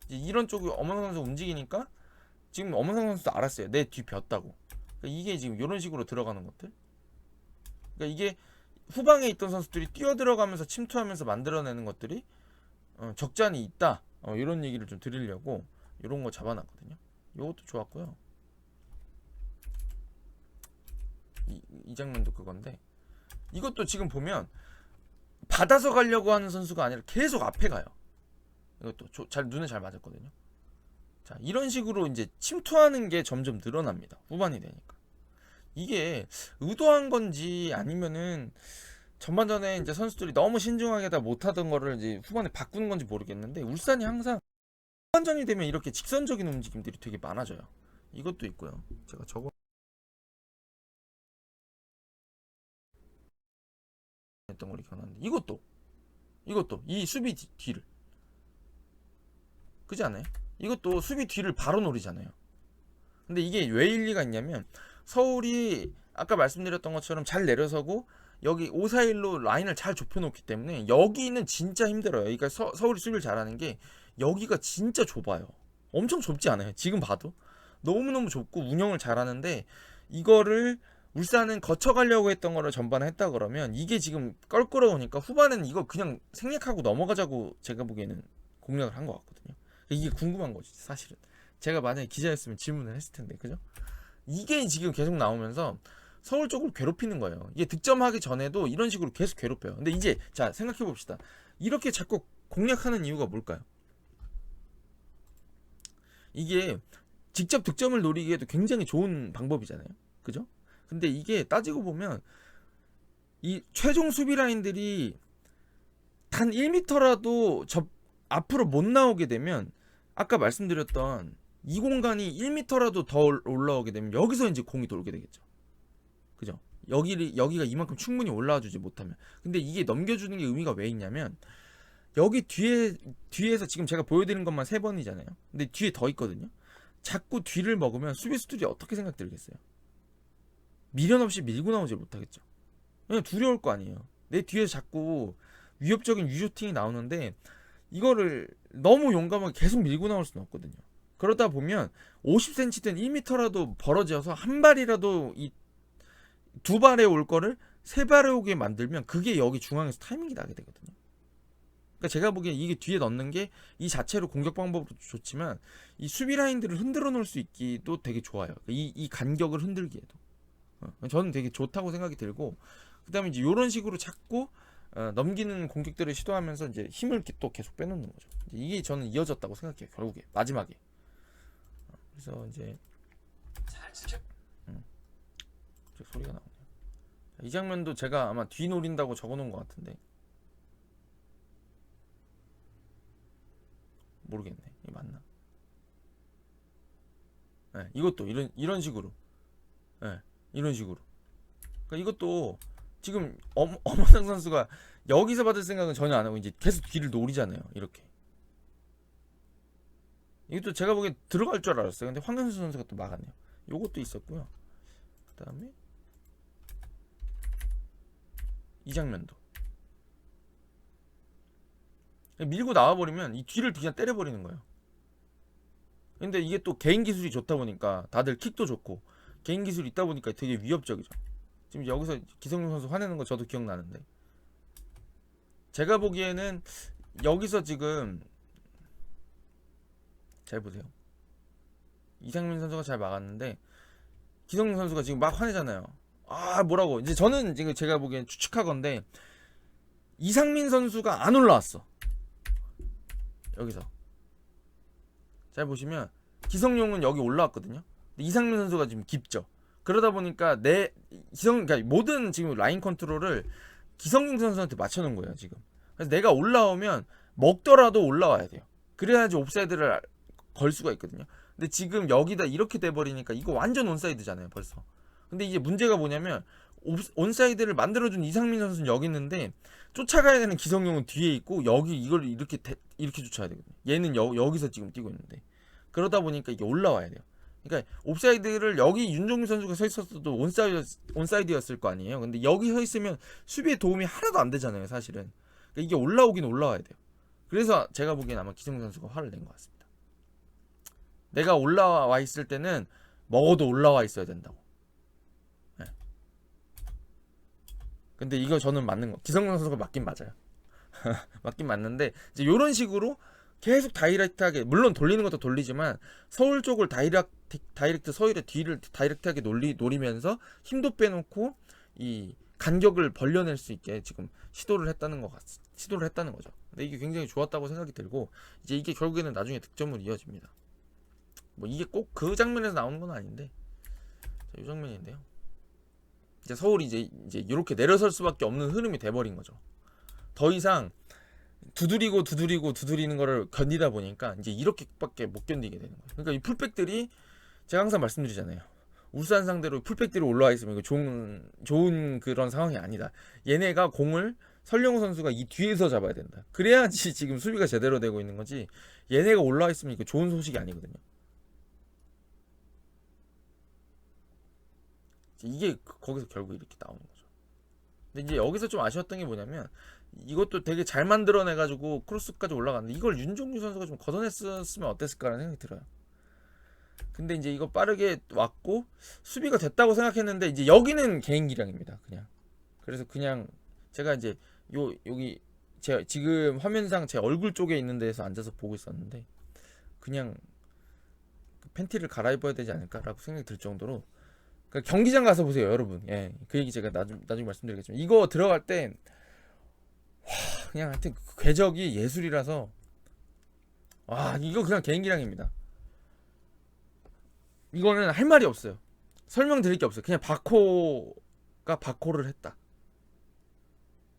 이런 쪽이 엄원상 선수 움직이니까 지금 엄원상 선수도 알았어요, 내 뒤 벼었다고. 그러니까 이게 지금 이런 식으로 들어가는 것들, 그러니까 이게 후방에 있던 선수들이 뛰어들어가면서 침투하면서 만들어내는 것들이 적잖이 있다, 이런 얘기를 좀 드리려고 이런 거 잡아놨거든요. 이것도 좋았고요. 이 장면도 그건데, 이것도 지금 보면 받아서 가려고 하는 선수가 아니라 계속 앞에 가요. 이것도 잘 눈에 잘 맞았거든요. 자, 이런 식으로 이제 침투하는 게 점점 늘어납니다, 후반이 되니까. 이게 의도한 건지 아니면은 전반전에 이제 선수들이 너무 신중하게 다 못하던 거를 이제 후반에 바꾸는 건지 모르겠는데, 울산이 항상 후반전이 되면 이렇게 직선적인 움직임들이 되게 많아져요. 이것도 있고요. 제가 저거 했던 걸 기억나는데, 이것도 이 수비 뒤를, 그지 않아요? 이것도 수비 뒤를 바로 노리잖아요. 근데 이게 왜 일리가 있냐면, 서울이 아까 말씀드렸던 것처럼 잘 내려서고 여기 5-4-1로 라인을 잘 좁혀놓기 때문에 여기는 진짜 힘들어요. 그러니까 서울이 수비를 잘하는 게, 여기가 진짜 좁아요. 엄청 좁지 않아요, 지금 봐도. 너무너무 좁고 운영을 잘하는데, 이거를 울산은 거쳐가려고 했던 거를 전반에 했다 그러면 이게 지금 껄끄러우니까 후반에는 이거 그냥 생략하고 넘어가자고 제가 보기에는 공략을 한 것 같거든요. 이게 궁금한 거지 사실은. 제가 만약에 기자였으면 질문을 했을 텐데, 그죠? 이게 지금 계속 나오면서 서울 쪽을 괴롭히는 거예요. 이게 득점하기 전에도 이런 식으로 계속 괴롭혀요. 근데 이제 자, 생각해 봅시다. 이렇게 자꾸 공략하는 이유가 뭘까요? 이게 직접 득점을 노리기에도 굉장히 좋은 방법이잖아요, 그죠? 근데 이게 따지고 보면 이 최종 수비 라인들이 단 1m라도 앞으로 못 나오게 되면, 아까 말씀드렸던 이 공간이 1m라도 더 올라오게 되면 여기서 이제 공이 돌게 되겠죠, 그죠? 여기가 이만큼 충분히 올라와 주지 못하면. 근데 이게 넘겨주는 게 의미가 왜 있냐면, 여기 뒤에서 지금 제가 보여드린 것만 3번이잖아요. 근데 뒤에 더 있거든요. 자꾸 뒤를 먹으면 수비수들이 어떻게 생각 들겠어요? 미련 없이 밀고 나오지 못하겠죠. 그냥 두려울 거 아니에요. 내 뒤에 자꾸 위협적인 위쇼팅이 나오는데 이거를 너무 용감하게 계속 밀고 나올 수는 없거든요. 그러다 보면 50cm든 1m라도 벌어져서 한 발이라도 이 두 발에 올 거를 세 발에 오게 만들면 그게 여기 중앙에서 타이밍이 나게 되거든요. 그러니까 제가 보기엔 이게 뒤에 넣는 게 이 자체로 공격 방법도 좋지만 이 수비 라인들을 흔들어 놓을 수 있기도 되게 좋아요. 이 간격을 흔들기에도 저는 되게 좋다고 생각이 들고, 그다음에 이제 이런 식으로 자꾸 넘기는 공격들을 시도하면서 이제 힘을 또 계속 빼놓는 거죠. 이게 저는 이어졌다고 생각해요, 결국에 마지막에. 그래서 이제 소리가 나오네요. 이 장면도 제가 아마 뒤 노린다고 적어놓은 것 같은데 모르겠네, 이게 맞나? 네, 이것도 이런 식으로, 네, 이런 식으로. 그러니까 이것도 지금 엄원상 선수가 여기서 받을 생각은 전혀 안 하고 이제 계속 뒤를 노리잖아요. 이렇게. 이것도 제가 보기엔 들어갈 줄 알았어요. 근데 황현수 선수가 또 막았네요. 요것도 있었고요. 그 다음에 이 장면도 밀고 나와버리면 이 뒤를 그냥 때려버리는 거예요. 근데 이게 또 개인 기술이 좋다 보니까 다들 킥도 좋고 개인 기술이 있다 보니까 되게 위협적이죠. 지금 여기서 기성용 선수 화내는 거 저도 기억나는데, 제가 보기에는 여기서 지금 잘 보세요. 이상민 선수가 잘 막았는데 기성용 선수가 지금 막 화내잖아요. 아 뭐라고, 이제 저는 지금 제가 보기엔 추측하건데 이상민 선수가 안 올라왔어. 여기서 잘 보시면 기성용은 여기 올라왔거든요. 근데 이상민 선수가 지금 깊죠. 그러다 보니까 그러니까 모든 지금 라인 컨트롤을 기성용 선수한테 맞춰놓은 거예요 지금. 그래서 내가 올라오면 먹더라도 올라와야 돼요. 그래야지 옵사이드를 걸 수가 있거든요. 근데 지금 여기다 이렇게 돼버리니까 이거 완전 온사이드잖아요 벌써. 근데 이제 문제가 뭐냐면 온사이드를 만들어준 이상민 선수는 여기 있는데 쫓아가야 되는 기성용은 뒤에 있고 여기 이걸 이렇게 쫓아야 되거든요. 얘는 여기서 지금 뛰고 있는데, 그러다 보니까 이게 올라와야 돼요. 그러니까 옵사이드를 여기 윤종민 선수가 서 있었어도 온사이드였을 거 아니에요. 근데 여기 서 있으면 수비에 도움이 하나도 안 되잖아요 사실은. 그러니까 이게 올라오긴 올라와야 돼요. 그래서 제가 보기엔 아마 기성용 선수가 화를 낸 것 같습니다. 내가 올라와 있을 때는 먹어도 올라와 있어야 된다고. 네. 근데 이거 저는 맞는 거. 기성용 선수가 맞긴 맞아요. 맞긴 맞는데 이제 이런 식으로 계속 다이렉트하게, 물론 돌리는 것도 돌리지만 서울 쪽을 다이렉트 서울의 뒤를 다이렉트하게 노리면서 힘도 빼놓고 이 간격을 벌려낼 수 있게 지금 시도를 했다는 거죠. 근데 이게 굉장히 좋았다고 생각이 들고, 이제 이게 결국에는 나중에 득점으로 이어집니다. 뭐 이게 꼭 그 장면에서 나오는 건 아닌데, 자, 이 장면인데요. 이제 서울이 이제 이렇게 내려설 수밖에 없는 흐름이 돼버린 거죠. 더 이상 두드리는 거를 견디다 보니까 이제 이렇게밖에 못 견디게 되는 거예요. 그러니까 이 풀백들이, 제가 항상 말씀드리잖아요. 울산 상대로 풀백들이 올라와 있으면 이거 좋은 그런 상황이 아니다. 얘네가 공을 설령우 선수가 이 뒤에서 잡아야 된다. 그래야지 지금 수비가 제대로 되고 있는 거지. 얘네가 올라와 있으면 이거 좋은 소식이 아니거든요. 이게 거기서 결국 이렇게 나오는 거죠. 근데 이제 여기서 좀 아쉬웠던 게 뭐냐면, 이것도 되게 잘 만들어내가지고 크로스까지 올라갔는데 이걸 윤종규 선수가 좀 걷어냈으면 어땠을까라는 생각이 들어요. 근데 이제 이거 빠르게 왔고 수비가 됐다고 생각했는데 이제 여기는 개인 기량입니다 그냥. 그래서 그냥 제가 이제 여기 제가 지금 화면상 제 얼굴 쪽에 있는 데에서 앉아서 보고 있었는데 그냥 그 팬티를 갈아입어야 되지 않을까라고 생각이 들 정도로, 그러니까 경기장 가서 보세요 여러분. 예, 그 얘기 제가 나중에 말씀드리겠지만 이거 들어갈 때 그냥 하여튼 그 궤적이 예술이라서, 와 이거 그냥 개인 기량입니다. 이거는 할 말이 없어요. 설명드릴 게 없어요. 그냥 바코가 바코를 했다.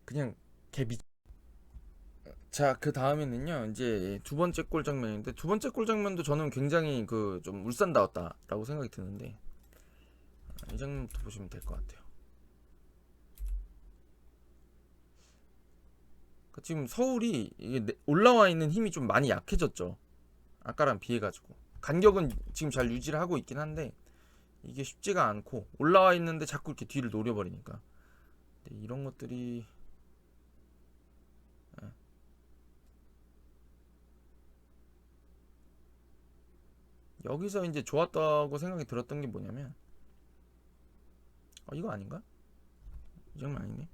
그냥 개미. 자, 그 다음에는요 이제 두 번째 골 장면인데, 두 번째 골 장면도 저는 굉장히 그 좀 울산다웠다라고 생각이 드는데, 이 장면부터 보시면 될 것 같아요. 지금 서울이 이게 올라와 있는 힘이 좀 많이 약해졌죠. 아까랑 비해가지고 간격은 지금 잘 유지를 하고 있긴 한데 이게 쉽지가 않고, 올라와 있는데 자꾸 이렇게 뒤를 노려버리니까 이런 것들이 여기서 이제 좋았다고 생각이 들었던 게 뭐냐면, 이거 아닌가? 이 장면 아니네.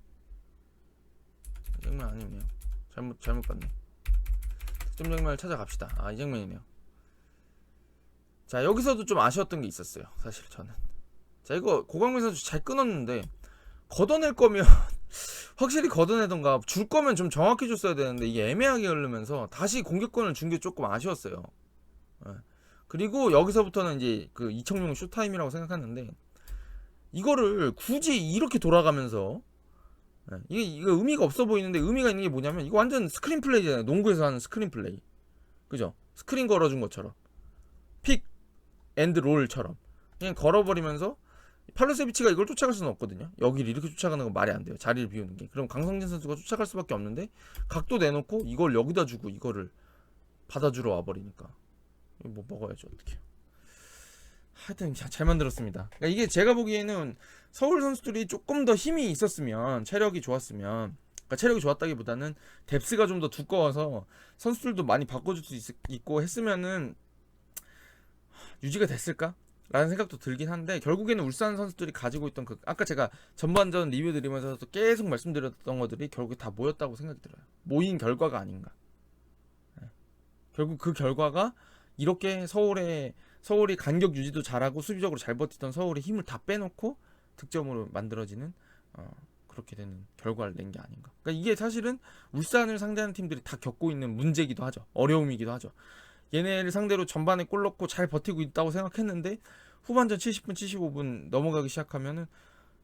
이 장면 아니네요. 잘못 봤네. 득점 장면을 찾아갑시다. 이 장면이네요. 자, 여기서도 좀 아쉬웠던 게 있었어요 사실 저는. 자, 이거 고광민 선수 잘 끊었는데 걷어낼 거면 확실히 걷어내던가, 줄 거면 좀 정확히 줬어야 되는데 이게 애매하게 흐르면서 다시 공격권을 준 게 조금 아쉬웠어요. 그리고 여기서부터는 이제 그 이청용 쇼타임이라고 생각하는데, 이거를 굳이 이렇게 돌아가면서, 이거 의미가 없어 보이는데 의미가 있는 게 뭐냐면, 이거 완전 스크린 플레이잖아요. 농구에서 하는 스크린 플레이. 그죠? 스크린 걸어준 것처럼, 픽 앤드 롤처럼 그냥 걸어버리면서 팔로세비치가 이걸 쫓아갈 수는 없거든요. 여기를 이렇게 쫓아가는 건 말이 안 돼요. 자리를 비우는 게. 그럼 강성진 선수가 쫓아갈 수밖에 없는데 각도 내놓고 이걸 여기다 주고 이거를 받아주러 와버리니까 뭐 먹어야죠 어떻게. 하여튼 잘 만들었습니다. 그러니까 이게 제가 보기에는 서울 선수들이 조금 더 힘이 있었으면, 체력이 좋았으면, 그러니까 체력이 좋았다기보다는 뎁스가 좀 더 두꺼워서 선수들도 많이 바꿔줄 수 있고 했으면은 유지가 됐을까? 라는 생각도 들긴 한데, 결국에는 울산 선수들이 가지고 있던 그 아까 제가 전반전 리뷰 드리면서도 계속 말씀드렸던 것들이 결국에 다 모였다고 생각이 들어요. 모인 결과가 아닌가. 네. 결국 그 결과가 이렇게 서울이 간격 유지도 잘하고 수비적으로 잘 버티던 서울이 힘을 다 빼놓고 득점으로 만들어지는 그렇게 되는 결과를 낸 게 아닌가. 그러니까 이게 사실은 울산을 상대하는 팀들이 다 겪고 있는 문제이기도 하죠. 어려움이기도 하죠. 얘네를 상대로 전반에 골 넣고 잘 버티고 있다고 생각했는데 후반전 70분, 75분 넘어가기 시작하면은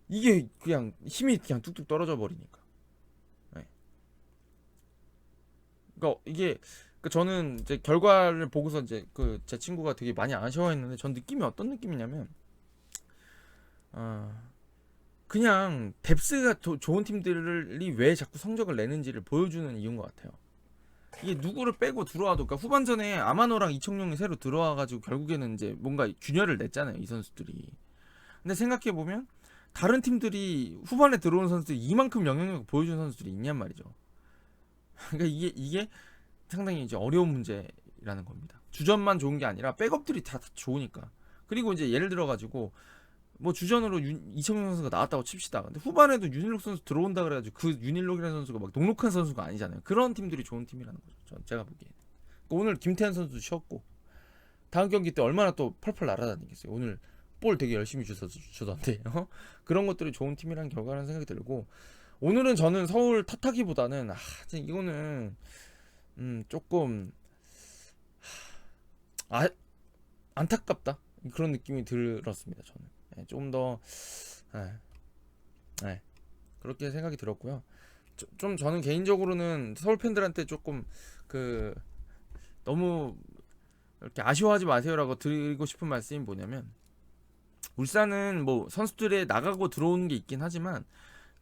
이게 그냥 힘이 그냥 뚝뚝 떨어져 버리니까. 네. 그러니까 이게 저는 이제 결과를 보고서 이제 그 제 친구가 되게 많이 아쉬워했는데 전 느낌이 어떤 느낌이냐면 그냥 뎁스가 좋은 팀들이 왜 자꾸 성적을 내는지를 보여주는 이유인 것 같아요. 이게 누구를 빼고 들어와도, 그러니까 후반전에 아마노랑 이청용이 새로 들어와가지고 결국에는 이제 뭔가 균열을 냈잖아요, 이 선수들이. 근데 생각해 보면 다른 팀들이 후반에 들어오는 선수들이 이만큼 영향력을 보여주는 선수들이 있냔 말이죠. 그러니까 이게 상당히 이제 어려운 문제라는 겁니다. 주전만 좋은 게 아니라 백업들이 다 좋으니까. 그리고 이제 예를 들어 가지고 뭐 주전으로 이청용 선수가 나왔다고 칩시다. 근데 후반에도 윤일록 선수 들어온다 그래가지고 그 윤일록이라는 선수가 막 녹록한 선수가 아니잖아요. 그런 팀들이 좋은 팀이라는 거죠. 제가 보기에. 오늘 김태현 선수도 쉬었고 다음 경기 때 얼마나 또 펄펄 날아다니겠어요. 오늘 볼 되게 열심히 주던데 그런 것들이 좋은 팀이라는 결과라는 생각이 들고, 오늘은 저는 서울 탓하기보다는 이거는 조금 안타깝다 그런 느낌이 들었습니다. 저는 좀 더 그렇게 생각이 들었고요. 좀 저는 개인적으로는 서울 팬들한테 조금 그 너무 이렇게 아쉬워하지 마세요라고 드리고 싶은 말씀이 뭐냐면, 울산은 뭐 선수들의 나가고 들어오는 게 있긴 하지만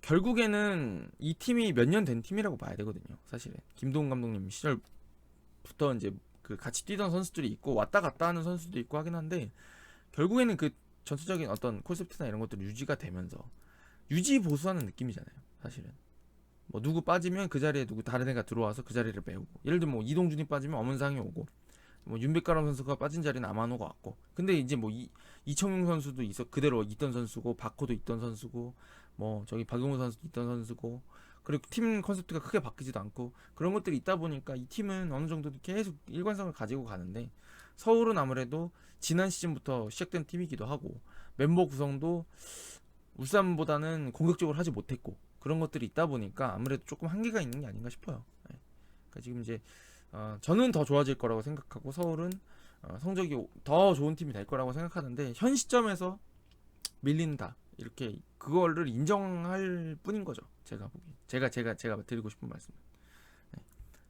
결국에는 이 팀이 몇 년 된 팀이라고 봐야 되거든요. 사실은 김동훈 감독님 시절부터 이제 그 같이 뛰던 선수들이 있고 왔다 갔다 하는 선수도 있고 하긴 한데, 결국에는 그 전체적인 어떤 콘셉트나 이런 것들이 유지가 되면서 유지 보수하는 느낌이잖아요. 사실은 뭐 누구 빠지면 그 자리에 누구 다른 애가 들어와서 그 자리를 메우고, 예를 들면 뭐 이동준이 빠지면 엄은상이 오고, 뭐 윤백가람 선수가 빠진 자리는 아마노가 왔고, 근데 이제 뭐 이청용 선수도 그대로 있던 선수고, 바코도 있던 선수고, 뭐 저기 박용호 선수도 있던 선수고, 그리고 팀 컨셉트가 크게 바뀌지도 않고 그런 것들이 있다 보니까 이 팀은 어느 정도 계속 일관성을 가지고 가는데, 서울은 아무래도 지난 시즌부터 시작된 팀이기도 하고 멤버 구성도 울산보다는 공격적으로 하지 못했고 그런 것들이 있다 보니까 아무래도 조금 한계가 있는 게 아닌가 싶어요. 그러니까 지금 이제 저는 더 좋아질 거라고 생각하고 서울은 성적이 더 좋은 팀이 될 거라고 생각하는데, 현 시점에서 밀린다 이렇게 그거를 인정할 뿐인 거죠. 제가 보기 제가 드리고 싶은 말씀.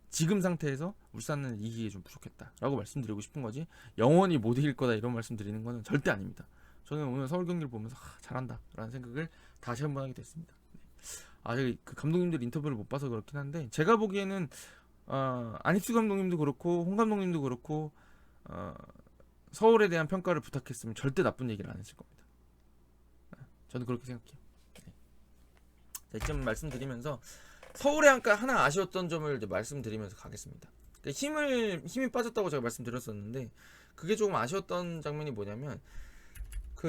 지금 상태에서 울산은 이기기 좀 부족했다라고 말씀드리고 싶은 거지, 영원히 못 이길 거다 이런 말씀 드리는 거는 절대 아닙니다. 저는 오늘 서울 경기를 보면서 잘한다 라는 생각을 다시 한번 하게 됐습니다. 제가 그 감독님들 인터뷰를 못 봐서 그렇긴 한데, 제가 보기에는 안익수 감독님도 그렇고 홍 감독님도 그렇고 서울에 대한 평가를 부탁했으면 절대 나쁜 얘기를 안 했을 겁니다. 저는 그렇게 생각해요. 자, 이점 말씀드리면서 서울에 하나 아쉬웠던 점을 이제 말씀드리면서 가겠습니다. 그러니까 힘이 빠졌다고 제가 말씀드렸었는데, 그게 조금 아쉬웠던 장면이 뭐냐면,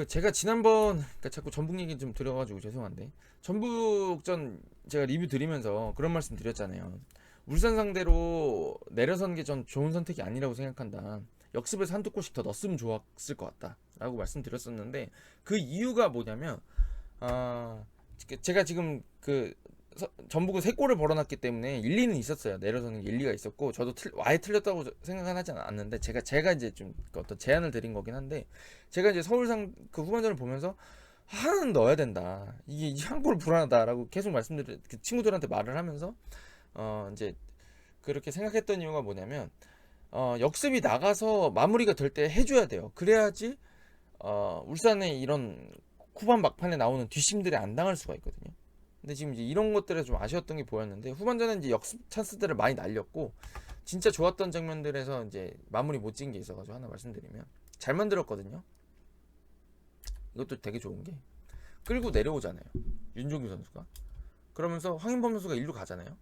제가 지난번, 그러니까 자꾸 전북 얘기 좀 드려가지고 죄송한데, 전북전 제가 리뷰 드리면서 그런 말씀 드렸잖아요. 울산 상대로 내려선 게 전 좋은 선택이 아니라고 생각한다. 역습에서 한두 골씩 더 넣었으면 좋았을 것 같다 라고 말씀드렸었는데, 그 이유가 뭐냐면 제가 지금 전북은 3골을 벌어놨기 때문에 일리는 있었어요. 내려서는 일리가 있었고, 저도 아예 틀렸다고 생각은 하지 않았는데, 제가 이제 좀 어떤 제안을 드린 거긴 한데, 제가 이제 서울상 그 후반전을 보면서 하나는 넣어야 된다, 이게 한 골 불안하다라고 계속 그 친구들한테 말을 하면서 이제 그렇게 생각했던 이유가 뭐냐면, 역습이 나가서 마무리가 될 때 해줘야 돼요. 그래야지 울산의 이런 후반 막판에 나오는 뒷심들이 안 당할 수가 있거든요. 근데 지금 이제 이런 것들에 좀 아쉬웠던 게 보였는데 후반전에 이제 역습 찬스들을 많이 날렸고 진짜 좋았던 장면들에서 이제 마무리 못 지은 게 있어가지고 하나 말씀드리면 잘 만들었거든요. 이것도 되게 좋은 게 끌고 내려오잖아요. 윤종규 선수가. 그러면서 황인범 선수가 일로 가잖아요.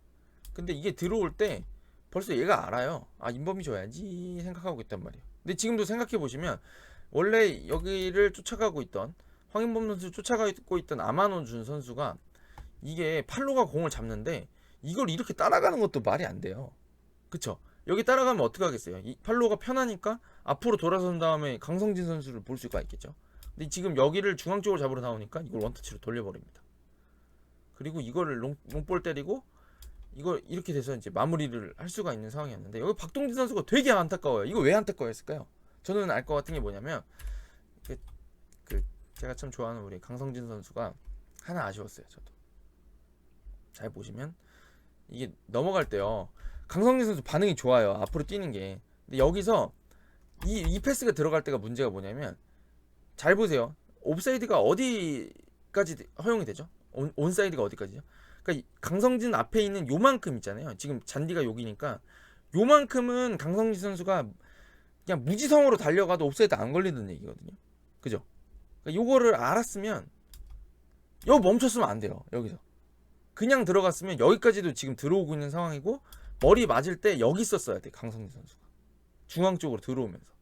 근데 이게 들어올 때 벌써 얘가 알아요. 아, 인범이 줘야지 생각하고 있단 말이에요. 근데 지금도 생각해 보시면 원래 여기를 쫓아가고 있던 황인범 선수 쫓아가고 있던 아마노준 선수가 이게 팔로가 공을 잡는데 이걸 이렇게 따라가는 것도 말이 안 돼요. 그쵸? 여기 따라가면 어떻게 하겠어요? 이 팔로가 편하니까 앞으로 돌아선 다음에 강성진 선수를 볼 수가 있겠죠. 근데 지금 여기를 중앙 쪽으로 잡으러 나오니까 이걸 원터치로 돌려버립니다. 그리고 이거를 롱볼 때리고 이걸 이렇게 돼서 이제 마무리를 할 수가 있는 상황이었는데 여기 박동진 선수가 되게 안타까워요. 이거 왜 안타까워했을까요? 저는 알 것 같은 게 뭐냐면 그 제가 참 좋아하는 우리 강성진 선수가 하나 아쉬웠어요. 저도 잘 보시면 이게 넘어갈 때요. 강성진 선수 반응이 좋아요. 앞으로 뛰는 게. 근데 여기서 이 패스가 들어갈 때가 문제가 뭐냐면 잘 보세요. 옵사이드가 어디까지 허용이 되죠? 온사이드가 어디까지죠? 그러니까 강성진 앞에 있는 요만큼 있잖아요. 지금 잔디가 여기니까 요만큼은 강성진 선수가 그냥 무지성으로 달려가도 옵사이드 안 걸리는 얘기거든요. 그죠? 그러니까 요거를 알았으면 여기 멈췄으면 안 돼요. 여기서 그냥 들어갔으면 여기까지도 지금 들어오고 있는 상황이고 머리 맞을 때 여기 있었어야 돼. 강성진 선수가 중앙 쪽으로 들어오면서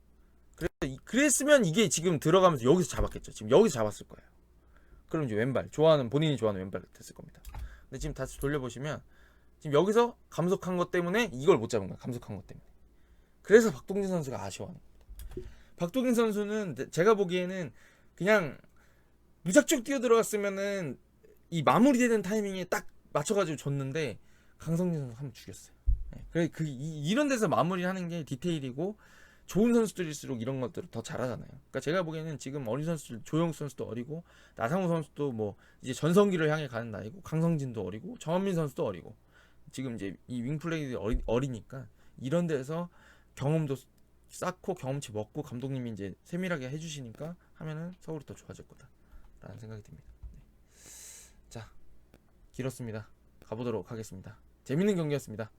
그랬으면 이게 지금 들어가면서 여기서 잡았겠죠. 지금 여기서 잡았을 거예요. 그럼 이제 왼발 본인이 좋아하는 왼발 됐을 겁니다. 근데 지금 다시 돌려보시면 지금 여기서 감속한 것 때문에 이걸 못 잡은 거야. 감속한 것 때문에. 그래서 박동진 선수가 아쉬워하는 겁니다. 박동진 선수는 제가 보기에는 그냥 무작정 뛰어 들어갔으면은 이 마무리되는 타이밍에 딱 맞춰가지고 줬는데 강성진 선수 한번 죽였어요. 그래 이런 데서 마무리하는 게 디테일이고 좋은 선수들일수록 이런 것들을 더 잘하잖아요. 그러니까 제가 보기에는 지금 어린 선수들 조영수 선수도 어리고 나상호 선수도 뭐 이제 전성기를 향해 가는 나이고 강성진도 어리고 정원민 선수도 어리고 지금 이제 이 윙플레이들이 어리니까 이런 데서 경험도 쌓고 경험치 먹고 감독님이 이제 세밀하게 해주시니까 하면은 서울이 더 좋아질 거다라는 생각이 듭니다. 네. 자, 길었습니다. 가보도록 하겠습니다. 재밌는 경기였습니다.